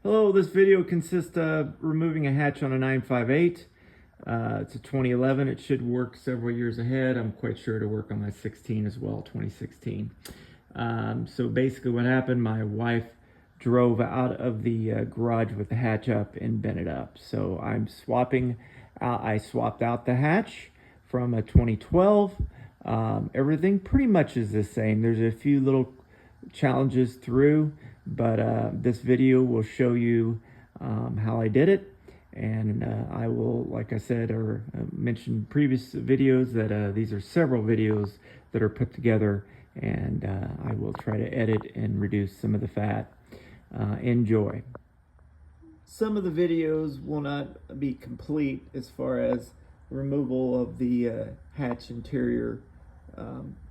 Hello, this video consists of removing a hatch on a 958. It's a 2011. It should work several years ahead. I'm quite sure to work on my 16 as well, 2016. So basically what happened, my wife drove out of the garage with the hatch up and bent it up. So I'm swapping out, I swapped out the hatch from a 2012. Everything pretty much is the same. There's a few little challenges through, but this video will show you how I did it. And I will, like I said, or mentioned in previous videos, that these are several videos that are put together, and I will try to edit and reduce some of the fat. Enjoy. Some of the videos will not be complete as far as removal of the hatch interior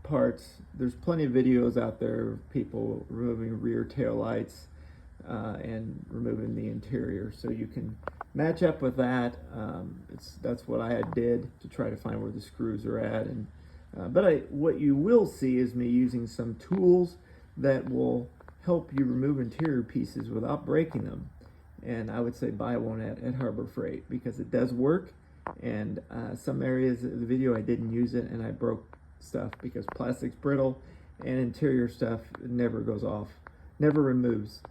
parts. There's plenty of videos out there of people removing rear tail lights and removing the interior, so you can match up with that. That's what I did to try to find where the screws are at, and what you will see is me using some tools that will help you remove interior pieces without breaking them. And I would say buy one at Harbor Freight, because it does work. And some areas of the video I didn't use it and I broke stuff because plastic's brittle and interior stuff never goes off, never removes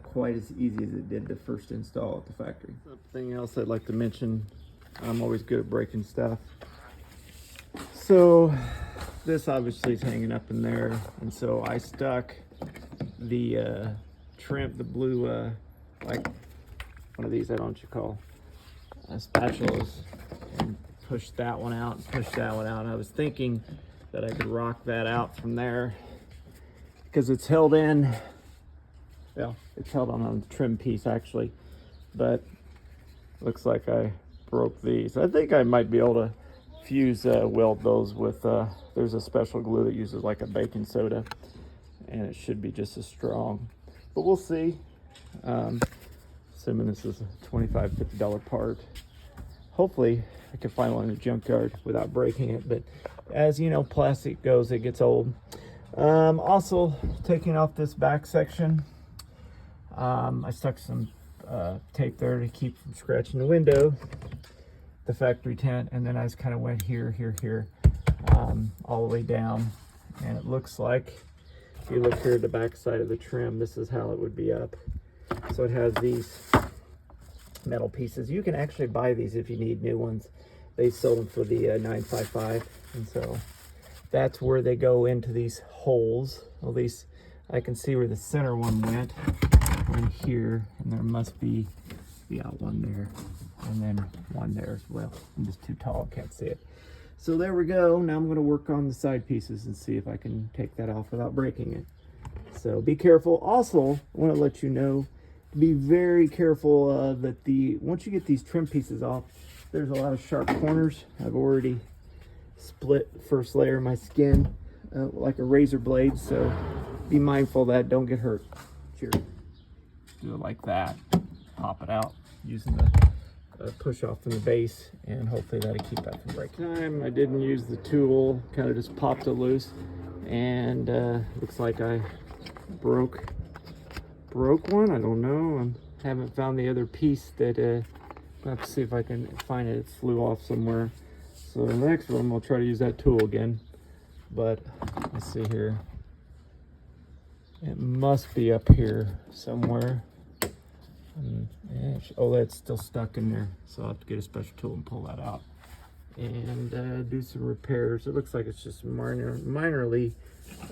quite as easy as it did the first install at the factory. Something else I'd like to mention, I'm always good at breaking stuff. So this obviously is hanging up in there, and so I stuck the trim, the blue, like one of these, I don't know what you call spatulas, and pushed that one out and pushed that one out. And I was thinking that I could rock that out from there because it's held in, well, it's held on a trim piece actually, but looks like I broke these. I think I might be able to fuse weld those with there's a special glue that uses like a baking soda, and it should be just as strong, but we'll see. Assuming this is a $25-50 part. Hopefully I can find one in the junkyard without breaking it, but as you know, plastic goes, it gets old. Also taking off this back section, I stuck some tape there to keep from scratching the window, the factory tent, and then I just kind of went here, all the way down. And it looks like, if you look here at the back side of the trim, this is how it would be up. So it has these metal pieces. You can actually buy these if you need new ones. They sold them for the 955, and so that's where they go into these holes. At least I can see where the center one went, in here, and there must be one there, and then one there as well. I'm just too tall, can't see it. So there we go. Now I'm going to work on the side pieces and see if I can take that off without breaking it. So be careful. Also, I want to let you know, be very careful that once you get these trim pieces off, there's a lot of sharp corners. I've already split the first layer of my skin like a razor blade, so be mindful of that. Don't get hurt. Cheers. Do it like that. Pop it out using the push off from the base, and hopefully that'll keep that from breaking. I didn't use the tool, kind of just popped it loose, and looks like I broke one. I don't know. I haven't found the other piece that I'll have to see if I can find it. It flew off somewhere. So the next one I'll try to use that tool again, but let's see here. It must be up here somewhere. Oh, that's still stuck in there, so I'll have to get a special tool and pull that out and do some repairs. It looks like it's just minorly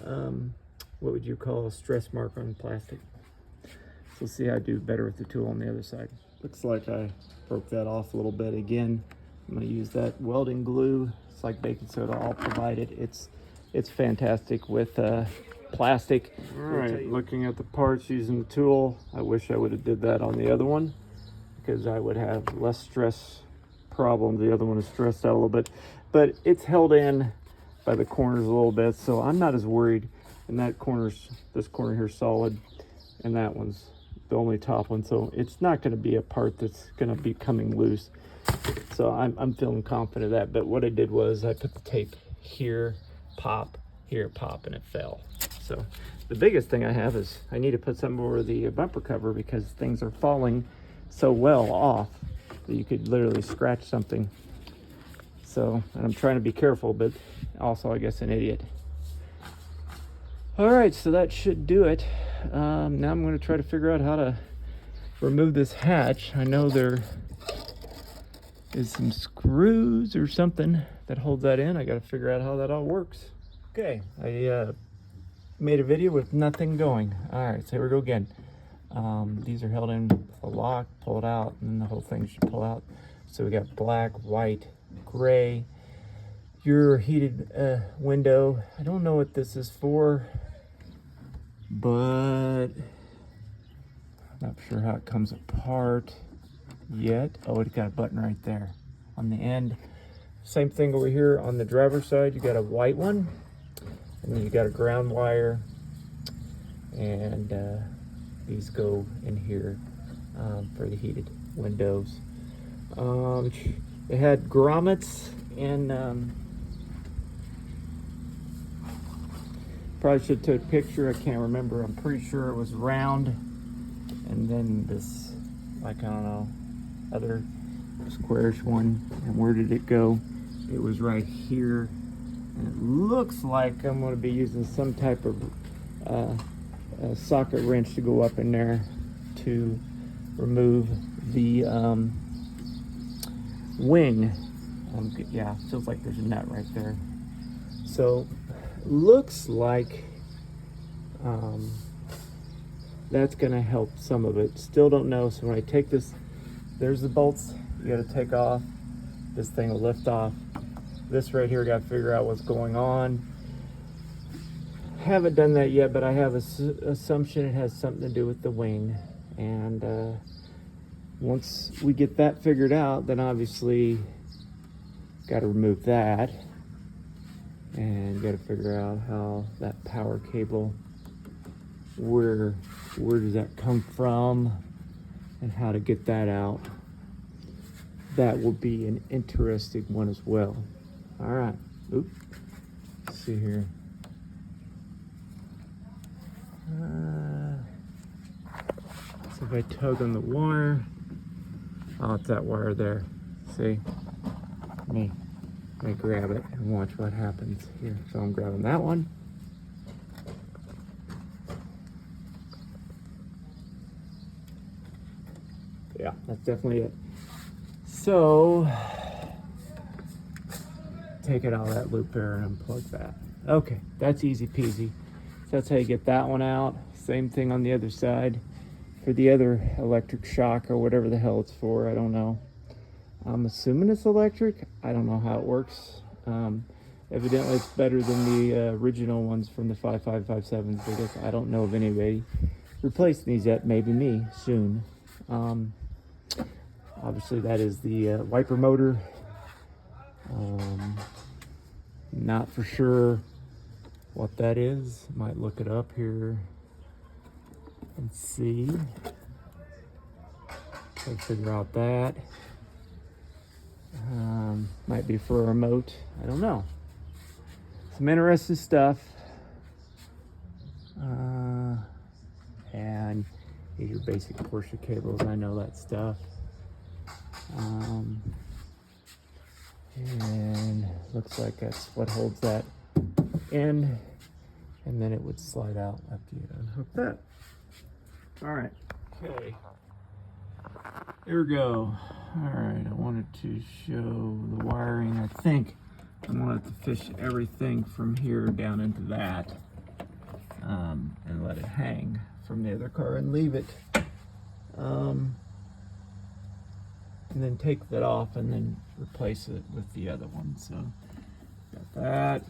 what would you call a stress mark on plastic. So we'll see how I do better with the tool on the other side. Looks like I broke that off a little bit again. I'm going to use that welding glue. It's like baking soda. I'll provide it. It's fantastic with plastic. All right, looking at the parts using the tool, I wish I would have did that on the other one, because I would have less stress problems. The other one is stressed out a little bit, but it's held in by the corners a little bit, so I'm not as worried. And this corner here is solid, and that one's the only top one, so it's not going to be a part that's going to be coming loose. So I'm feeling confident of that. But what I did was I put the tape here, pop, and it fell. So the biggest thing I have is I need to put some over the bumper cover because things are falling so well off that you could literally scratch something. So, and I'm trying to be careful, but also I guess an idiot. All right, so that should do it. Now I'm going to try to figure out how to remove this hatch. I know there is some screws or something that holds that in. I got to figure out how that all works. Okay, I made a video with nothing going. All right, so here we go again. These are held in with a lock, pull it out, and the whole thing should pull out. So we got black, white, gray. Your heated window. I don't know what this is for, but not sure how it comes apart yet. Oh, it's got a button right there on the end. Same thing over here on the driver's side. You got a white one, and then you got a ground wire, and these go in here for the heated windows. It had grommets and probably should take a picture. I can't remember. I'm pretty sure it was round, and then this, like, I don't know, other squarish one. And where did it go? It was right here, and it looks like I'm going to be using some type of a socket wrench to go up in there to remove the wing. Yeah, feels like there's a nut right there. So looks like that's gonna help some of it. Still don't know. So when I take this, there's the bolts you got to take off. This thing will lift off. This right here, got to figure out what's going on. Haven't done that yet, but I have an assumption it has something to do with the wing. And once we get that figured out, then obviously got to remove that, and got to figure out how that power cable, where does that come from, and how to get that out. That will be an interesting one as well. All right. Oop. Let's see here. So if I tug on the wire, oh, it's that wire there. See? Let me grab it and watch what happens here. So I'm grabbing that one. Yeah, that's definitely it. So take it out of that loop there and unplug that. Okay, that's easy peasy. So that's how you get that one out. Same thing on the other side for the other electric shock or whatever the hell it's for. I don't know. I'm assuming it's electric. I don't know how it works. Evidently it's better than the original ones from the 5557s, because I don't know of anybody replacing these yet. Maybe me soon. Obviously that is the wiper motor. Not for sure what that is. Might look it up here and see. Try to figure out that. Might be for a remote. I don't know. Some interesting stuff. And your basic Porsche cables. I know that stuff. And looks like that's what holds that in, and then it would slide out after you unhook that. All right. Okay. There we go. All right. I wanted to show the wiring. I think I wanted to fish everything from here down into that, and let it hang from the other car and leave it. And then take that off and then replace it with the other one. So got that.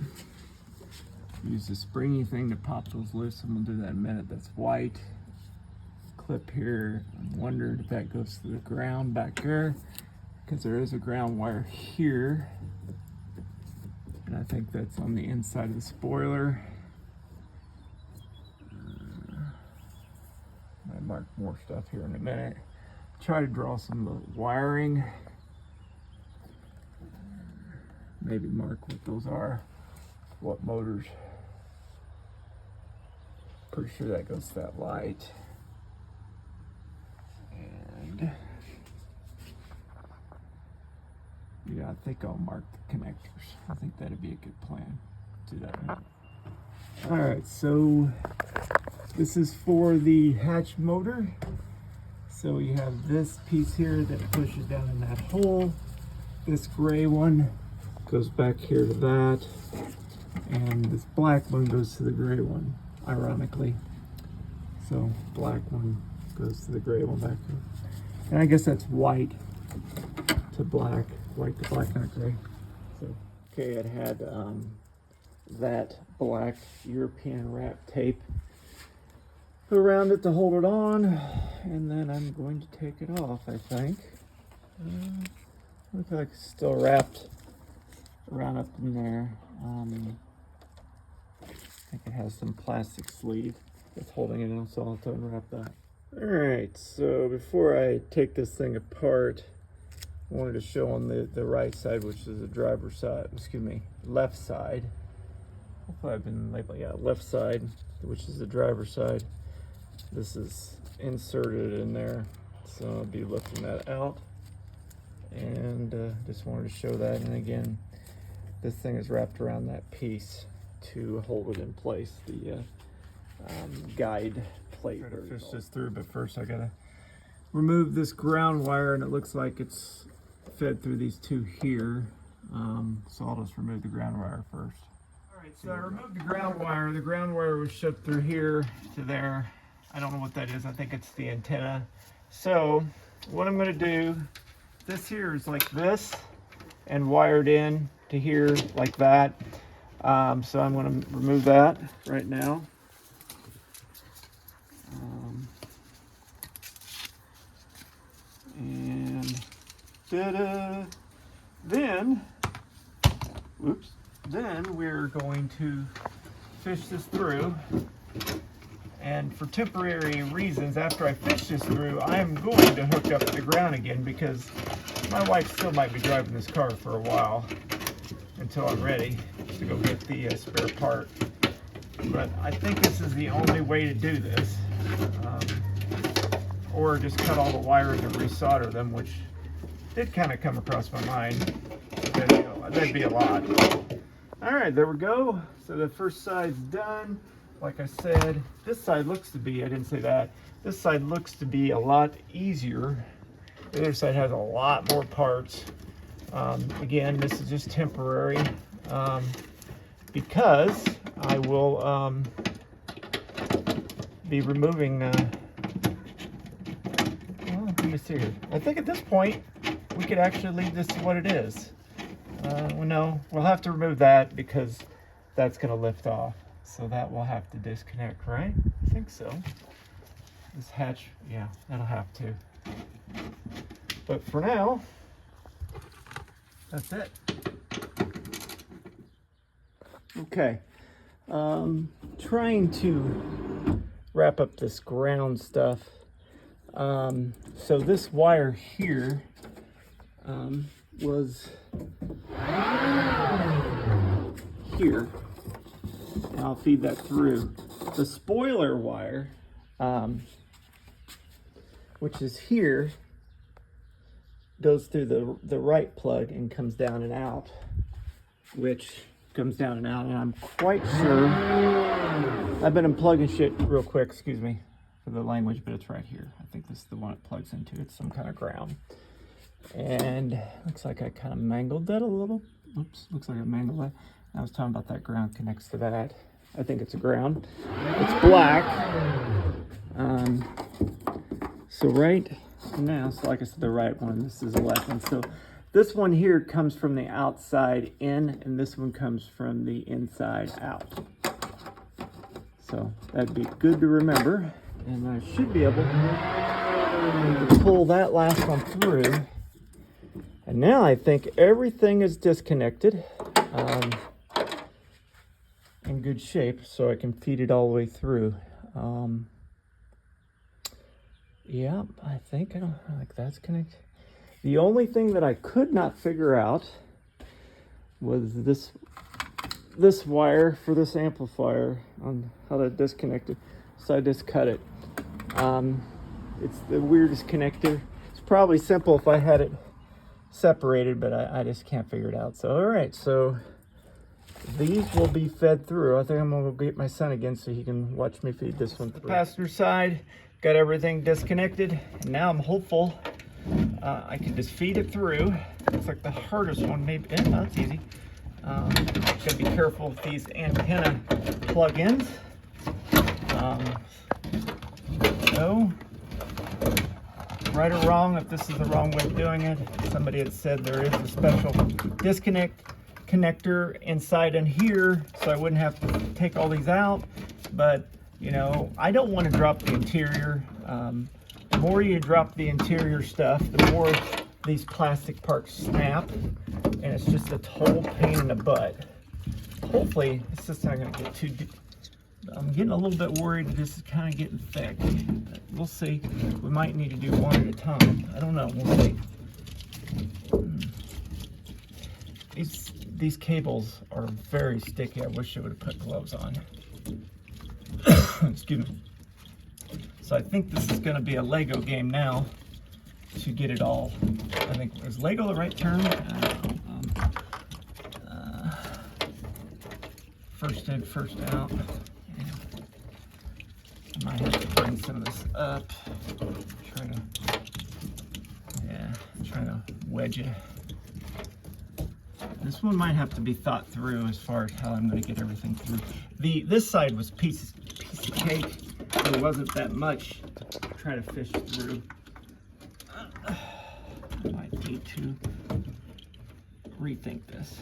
Use the springy thing to pop those loose, and we'll do that in a minute. That's white. Clip here. I'm wondering if that goes to the ground back there, because there is a ground wire here, and I think that's on the inside of the spoiler. I mark more stuff here in a minute. Try to draw some wiring. Maybe mark what those are, what motors. pretty sure that goes to that light. And yeah, I think I'll mark the connectors. I think that'd be a good plan. Do that right. All right, so this is for the hatch motor. So you have this piece here that pushes down in that hole. This gray one goes back here to that. And this black one goes to the gray one, ironically. So black one goes to the gray one back here. And I guess that's white to black, white to black, not gray. So, okay, it had that black European wrap tape around it to hold it on, and then I'm going to take it off, I think. Looks like it's still wrapped around up in there. I think it has some plastic sleeve that's holding it on, so I'll have to unwrap that. Alright, so before I take this thing apart, I wanted to show on the right side, which is the driver's side, excuse me, left side. Hopefully I've been labeling, yeah, left side, which is the driver's side. This is inserted in there, so I'll be lifting that out. And just wanted to show that. And again, this thing is wrapped around that piece to hold it in place, the guide plate. Try to fish this through, but first I gotta remove this ground wire, and it looks like it's fed through these two here. So I'll just remove the ground wire first. All right, so I removed the ground wire. The ground wire was shoved through here to there. I don't know what that is. I think it's the antenna. So what I'm gonna do, this here is like this and wired in to here like that. So I'm going to remove that right now. And then we're going to fish this through. And for temporary reasons, after I fish this through, I am going to hook up the ground again, because my wife still might be driving this car for a while until I'm ready to go get the spare part. But I think this is the only way to do this. Or just cut all the wires and resolder them, which did kind of come across my mind. That'd be a lot. All right, there we go. So the first side's done. Like I said, this side looks to be, I didn't say that, this side looks to be a lot easier. The other side has a lot more parts. Again, this is just temporary because I will be removing, well, let me see here. I think at this point, we could actually leave this to what it is. Well, no, we'll have to remove that because that's gonna lift off. So that will have to disconnect, right? I think so. This hatch, yeah, that'll have to. But for now, that's it. Okay, trying to wrap up this ground stuff. So this wire here was here. And I'll feed that through. The spoiler wire, which is here, goes through the right plug and comes down and out, which comes down and out, and I'm quite sure, I've been unplugging shit real quick, excuse me for the language, but it's right here. I think this is the one it plugs into. It's some kind of ground. And looks like I kind of mangled that a little. Oops, looks like I mangled that. I was talking about that ground connects to that. I think it's a ground. It's black. So right now, so like I said, the right one, this is the left one. So this one here comes from the outside in, and this one comes from the inside out. So that'd be good to remember. And I should be able to pull that last one through. And now I think everything is disconnected. In good shape, so I can feed it all the way through. Yeah, I think that's connected. The only thing that I could not figure out was this wire for this amplifier, on how to disconnect it. so I just cut it. It's the weirdest connector. It's probably simple if I had it separated, but I just can't figure it out. So all right, so these will be fed through. I think I'm gonna go get my son again so he can watch me feed this one through. The passenger side, got everything disconnected, and now I'm hopeful I can just feed it through. It's like the hardest one, maybe. No, it's easy. Gotta be careful with these antenna plug-ins. So, right or wrong, if this is the wrong way of doing it, somebody had said there is a special disconnect connector inside in here, so I wouldn't have to take all these out. But you know, I don't want to drop the interior. The more you drop the interior stuff, the more these plastic parts snap, and it's just a total pain in the butt. Hopefully it's just not going to get too deep. I'm getting a little bit worried this is kind of getting thick. We'll see. We might need to do one at a time. I don't know. We'll see. These cables are very sticky. I wish I would have put gloves on. Excuse me. So I think this is going to be a Lego game now to get it all. I think, is Lego the right term? First in, first out. Yeah. I might have to bring some of this up. Try to wedge it. This one might have to be thought through as far as how I'm going to get everything through. This side was piece of cake. There wasn't that much to try to fish through. I might need to rethink this.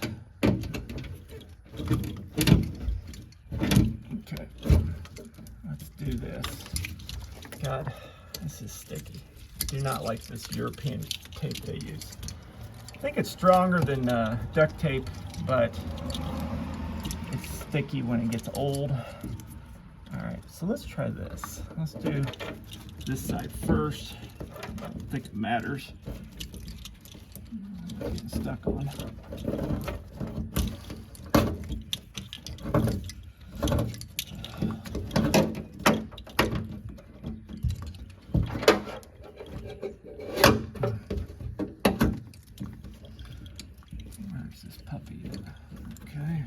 Okay, let's do this. God, this is sticky. Do not like this European tape they use. I think it's stronger than duct tape, but it's sticky when it gets old. All right, so let's try this. Let's do this side first. I don't think it matters. I'm getting stuck on. Where's this puppy at? Okay.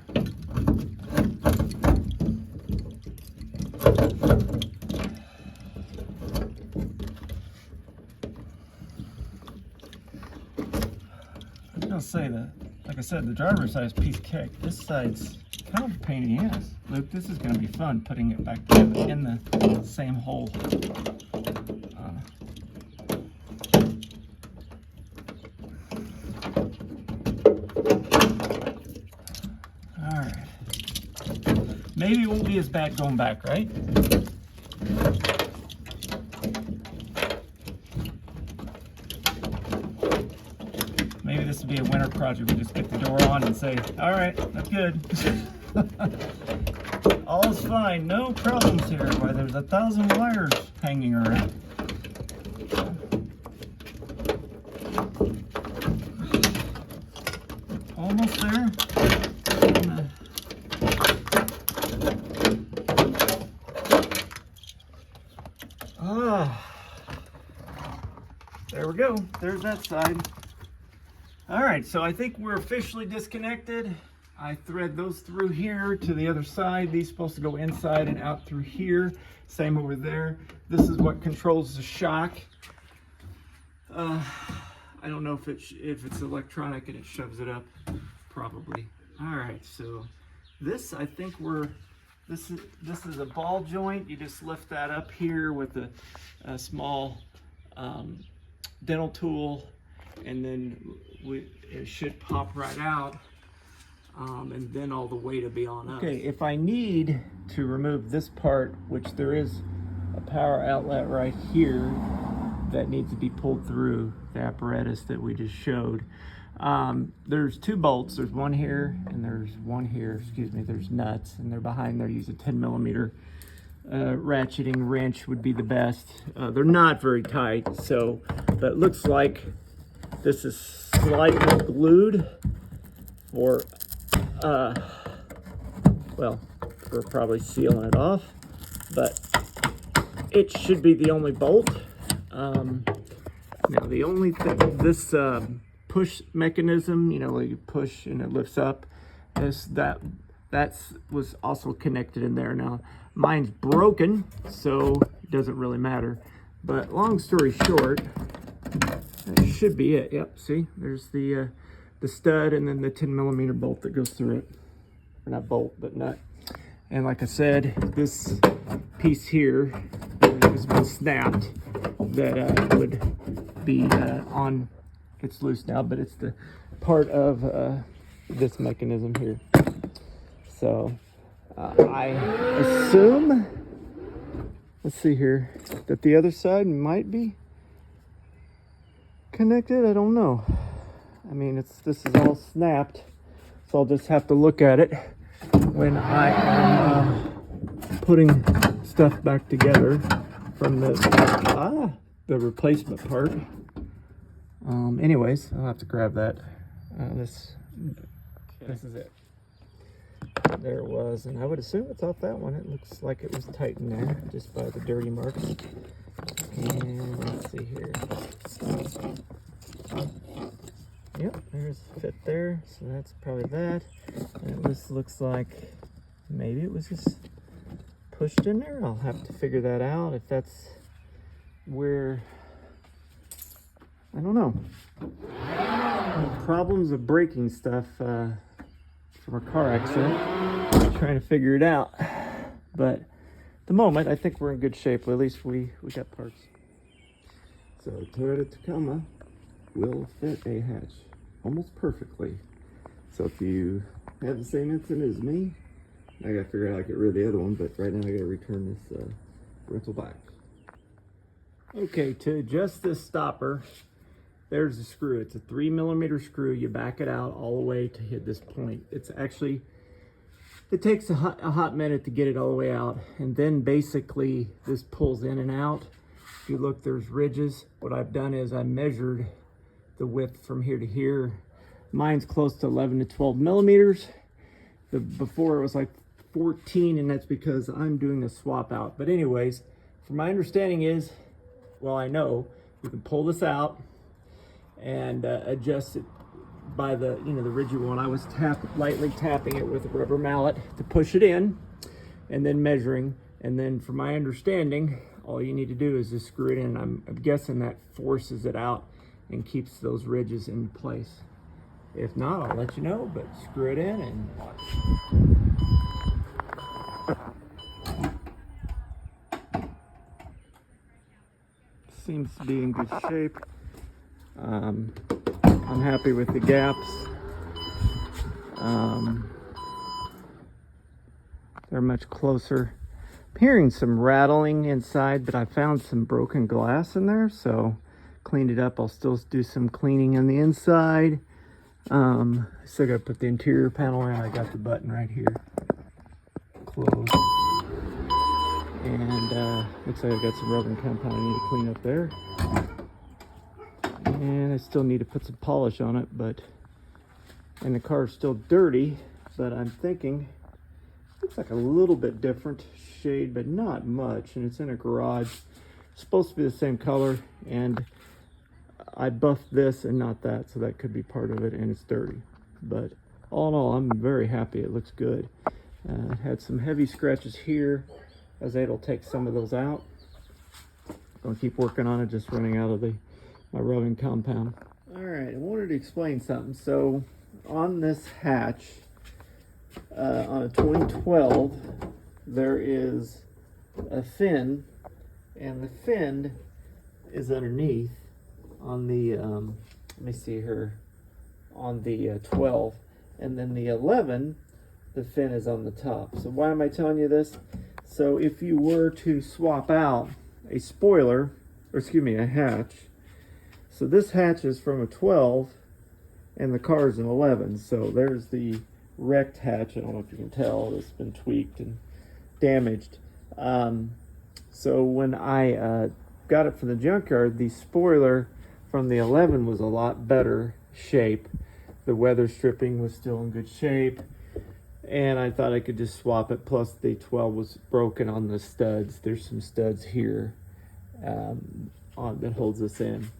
I'll say that, like I said, the driver's side is piece of cake. This side's kind of a pain in the ass. Luke, this is going to be fun putting it back together in the same hole. All right. Maybe it won't be as bad going back, right? Maybe this would be a winter project. We just get the door on and say, all right, that's good. All's fine, no problems here. Why, there's 1,000 wires hanging around. Almost there. There we go. There's that side. All right, so I think we're officially disconnected. I thread those through here to the other side. These are supposed to go inside and out through here. Same over there. This is what controls the shock. I don't know if it's electronic and it shoves it up. Probably. All right, so this, I think this is a ball joint. You just lift that up here with a small dental tool, and then it should pop right out, and then all the weight will be on us. Okay, if I need to remove this part, which there is a power outlet right here that needs to be pulled through the apparatus that we just showed. There's 2 bolts. There's one here and there's one here. Excuse me, there's nuts, and they're behind there. Use a 10mm ratcheting wrench would be the best. They're not very tight, so, but it looks like this is slightly glued for, well, we're probably sealing it off, but it should be the only bolt. Now the only thing, this push mechanism, you know, where you push and it lifts up, is was also connected in there. Now mine's broken, so it doesn't really matter. But long story short, that should be it. Yep, see, there's the stud and then the 10mm bolt that goes through it. Or not bolt, but nut. And like I said, this piece here has been snapped that would be on. It's loose now, but it's the part of this mechanism here. So I assume, let's see here, that the other side might be connected. I don't know. I mean, this is all snapped, so I'll just have to look at it when I am putting stuff back together from the replacement part. Anyways, I'll have to grab that. This is it. There it was, and I would assume it's off that one. It looks like it was tightened there just by the dirty marks. And let's see here. Yep, there's a fit there, so that's probably that. And this looks like maybe it was just pushed in there. I'll have to figure that out if that's where, I don't know. Problems of breaking stuff from a car accident. I'm trying to figure it out. But at the moment, I think we're in good shape. Well, at least we got parts. So Toyota Tacoma will fit a hatch almost perfectly. So if you have the same incident as me, I gotta figure out how to get rid of the other one, but right now I gotta return this rental back. Okay, to adjust this stopper, there's the screw. It's a 3mm screw. You back it out all the way to hit this point. It's actually, it takes a hot minute to get it all the way out, and then basically this pulls in and out. If you look, there's ridges. What I've done is I measured the width from here to here. Mine's close to 11 to 12mm. Before it was like 14, and that's because I'm doing a swap out. But anyways, from my understanding is, well, I know you can pull this out and adjust it by the rigid one. I was lightly tapping it with a rubber mallet to push it in, and then measuring. And then from my understanding, all you need to do is just screw it in. I'm guessing that forces it out and keeps those ridges in place. If not, I'll let you know, but screw it in and watch. Seems to be in good shape. I'm happy with the gaps. They're much closer. I'm hearing some rattling inside, but I found some broken glass in there, so cleaned it up. I'll still do some cleaning on the inside. I still got to put the interior panel in. I got the button right here closed, and looks like I got some rubbing compound I need to clean up there, and I still need to put some polish on it. And the car is still dirty, but I'm thinking looks like a little bit different shade, but not much, and it's in a garage. It's supposed to be the same color, and I buffed this and not that, so that could be part of it, and it's dirty. But all in all, I'm very happy. It looks good. Had some heavy scratches here. I was able to take some of those out. Gonna keep working on it, just running out of my rubbing compound. All right, I wanted to explain something. So on this hatch, on a 2012, there is a fin, and the fin is underneath on the let me see here, on the 12, and then the 11, the fin is on the top. So why am I telling you this? So if you were to swap out a spoiler, or excuse me, a hatch, so this hatch is from a 12 and the car is an 11, so there's the wrecked hatch. I don't know if you can tell, it's been tweaked and damaged. So when I got it from the junkyard, the spoiler from the 11 was a lot better shape. The weather stripping was still in good shape, and I thought I could just swap it. Plus the 12 was broken on the studs. There's some studs here on that holds this in.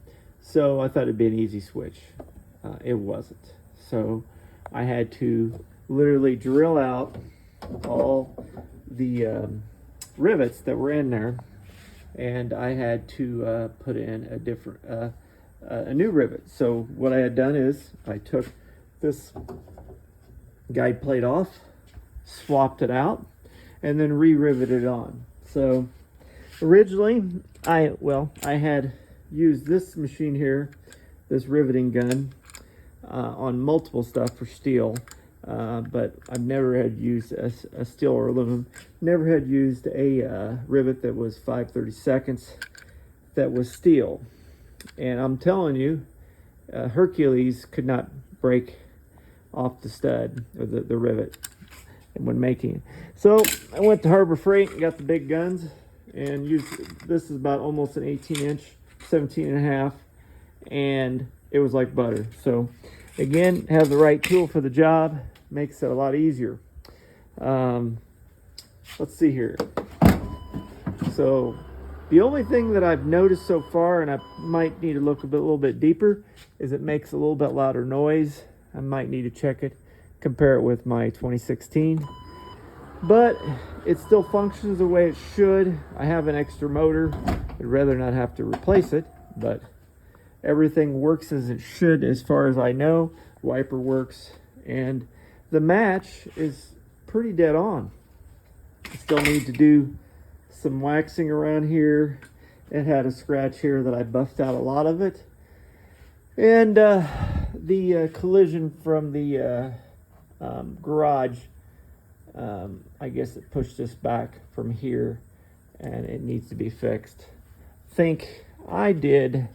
So I thought it'd be an easy switch. It wasn't. So I had to literally drill out all the rivets that were in there, and I had to put in a different a new rivet. So what I had done is I took this guide plate off, swapped it out, and then re-riveted it on. So originally I had used this machine here, this riveting gun, on multiple stuff for steel, but I've never had used a steel or aluminum. Never had used a rivet that was 5/32 that was steel. And I'm telling you, Hercules could not break off the stud or the rivet when making it. So I went to Harbor Freight and got the big guns and used, this is about almost an 18-inch, 17 and a half, and it was like butter. So again, have the right tool for the job, makes it a lot easier. Let's see here. So the only thing that I've noticed so far, and I might need to look a little bit deeper, is it makes a little bit louder noise. I might need to check it, compare it with my 2016. But it still functions the way it should. I have an extra motor. I'd rather not have to replace it, but everything works as it should as far as I know. Wiper works, and the match is pretty dead on. I still need to do some waxing around here. It had a scratch here that I buffed out a lot of it, and the collision from the garage, I guess it pushed this back from here, and it needs to be fixed. Think I did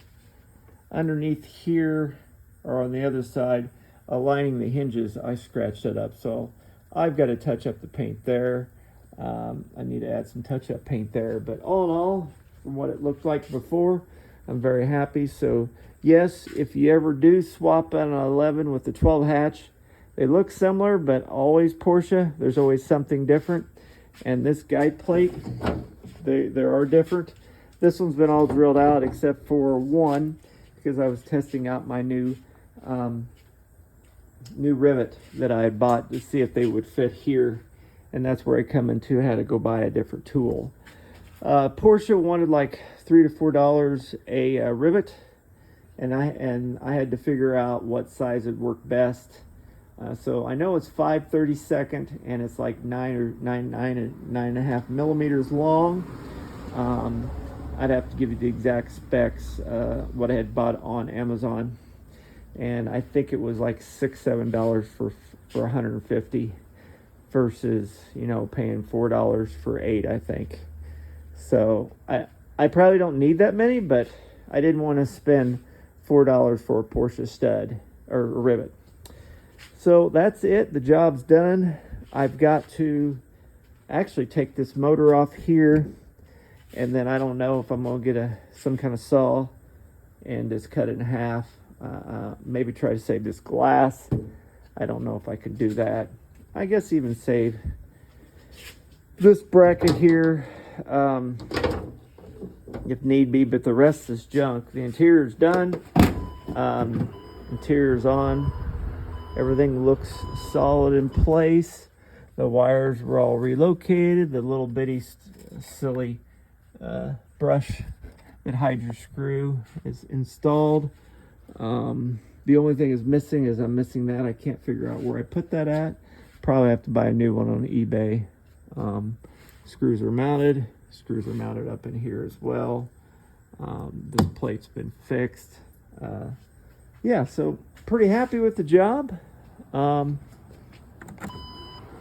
underneath here, or on the other side, aligning the hinges, I scratched it up. So I've got to touch up the paint there. I need to add some touch-up paint there, but all in all, from what it looked like before, I'm very happy. So yes, if you ever do swap an 11 with the 12 hatch, they look similar, but always Porsche, there's always something different. And this guide plate, there are different. This one's been all drilled out except for one, because I was testing out my new rivet that I had bought to see if they would fit here. And that's where I come into, I had to go buy a different tool. Porsche wanted like $3 to $4 a rivet, and I had to figure out what size would work best. So I know it's 5/32 and it's like 9.5 millimeters long. I'd have to give you the exact specs, what I had bought on Amazon, and I think it was like $6-7 for 150 versus, you know, paying $4 for 8, I think. So I probably don't need that many, but I didn't want to spend $4 for a Porsche stud or a rivet. So that's it. The job's done. I've got to actually take this motor off here, and then I don't know if I'm gonna get some kind of saw and just cut it in half. Maybe try to save this glass. I don't know if I could do that. I guess even save this bracket here, if need be, but the rest is junk. The interior's done. Interior's on. Everything looks solid in place. The wires were all relocated. The little bitty silly brush that hides your screw is installed. The only thing is missing is I'm missing that. I can't figure out where I put that at. Probably have to buy a new one on eBay. Screws are mounted. Screws are mounted up in here as well. This plate's been fixed. Yeah, so pretty happy with the job.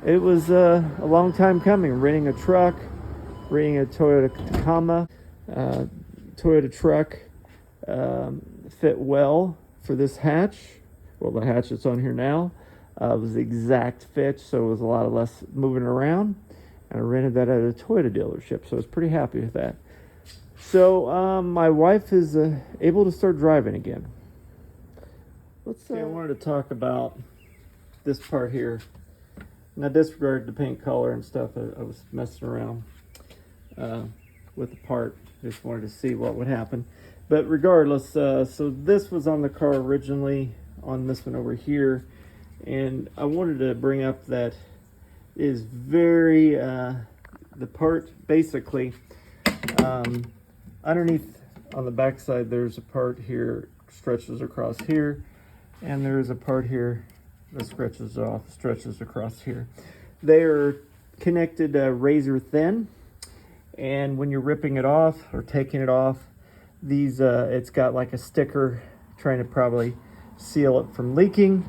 It was a long time coming. Renting a truck, renting a Toyota Tacoma. Toyota truck fit well for this hatch. Well, the hatch that's on here now was the exact fit, so it was a lot of less moving around. And I rented that at a Toyota dealership, so I was pretty happy with that. So my wife is able to start driving again. Let's. I wanted to talk about this part here. And I disregarded the paint color and stuff. I was messing around with the part. Just wanted to see what would happen. But regardless, so this was on the car originally, on this one over here. And I wanted to bring up that is very, the part basically, underneath on the back side, there's a part here, stretches across here. And there's a part here that stretches across here. They are connected razor thin. And when you're ripping it off or taking it off, these it's got like a sticker trying to probably seal it from leaking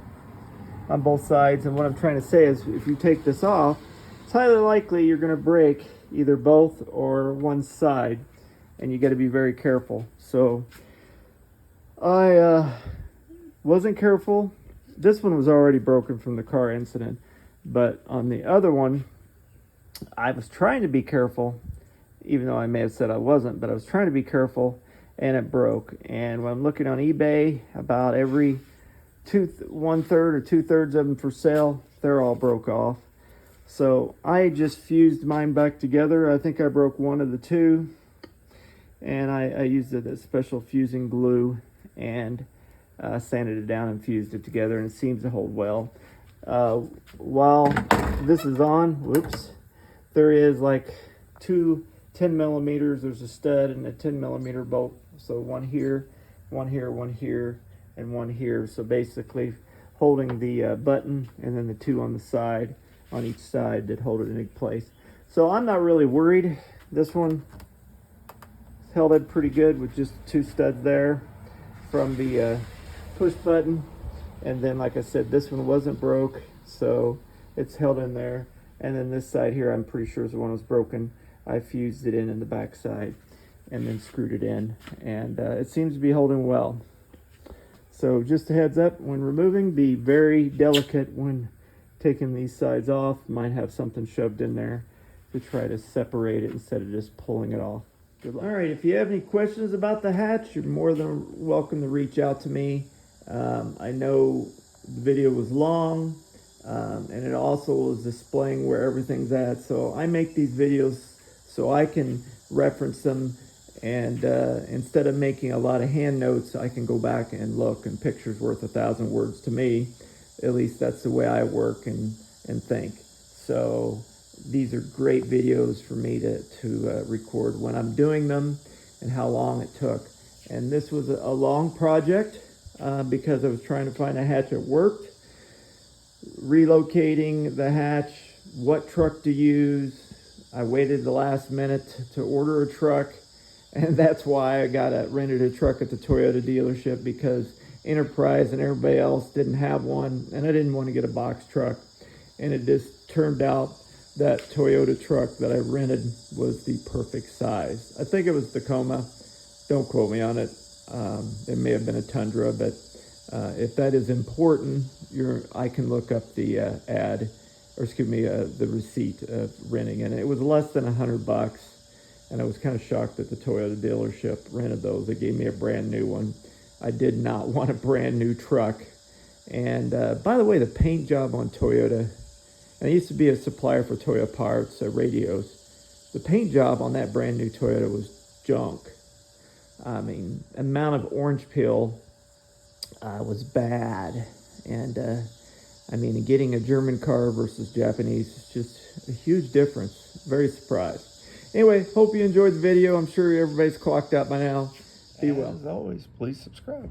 on both sides. And what I'm trying to say is, if you take this off, it's highly likely you're going to break either both or one side, and you got to be very careful. So I wasn't careful. This one was already broken from the car incident, but on the other one, I was trying to be careful, even though I may have said I wasn't, but I was trying to be careful, and it broke. And when I'm looking on eBay, about every 1/3 or 2/3 of them for sale, they're all broke off. So I just fused mine back together. I think I broke one of the two, and I used a special fusing glue and sanded it down and fused it together, and it seems to hold well. While this is on, whoops, there is like two 10 millimeters. There's a stud and a 10 millimeter bolt. So one here, one here, one here, and one here. So basically holding the button, and then the two on the side, on each side, that hold it in place. So I'm not really worried. This one held it pretty good with just two studs there from the push button. And then, like I said, this one wasn't broke, so it's held in there. And then this side here, I'm pretty sure is the one that was broken. I fused it in the back side and then screwed it in, and it seems to be holding well. So just a heads up, when removing, be very delicate when taking these sides off. Might have something shoved in there to try to separate it instead of just pulling it off. Good luck. All right, if you have any questions about the hatch, you're more than welcome to reach out to me. I know the video was long, and it also was displaying where everything's at. So I make these videos so I can reference them, and instead of making a lot of hand notes, I can go back and look, and picture's worth 1,000 words to me. At least that's the way I work and think. So these are great videos for me to record when I'm doing them and how long it took. And this was a long project because I was trying to find a hatch that worked, relocating the hatch, what truck to use. I waited the last minute to order a truck, and that's why I rented a truck at the Toyota dealership, because Enterprise and everybody else didn't have one, and I didn't want to get a box truck. And it just turned out that Toyota truck that I rented was the perfect size. I think it was Tacoma. Don't quote me on it. It may have been a Tundra, but if that is important, I can look up the the receipt of renting, and it was less than $100. And I was kind of shocked that the Toyota dealership rented those. They gave me a brand new one. I did not want a brand new truck. And by the way, the paint job on Toyota, and I used to be a supplier for Toyota parts, radios. The paint job on that brand new Toyota was junk. I mean, amount of orange peel was bad. And I mean, getting a German car versus Japanese is just a huge difference. Very surprised. Anyway, hope you enjoyed the video. I'm sure everybody's clocked out by now. Be well. As always, please subscribe.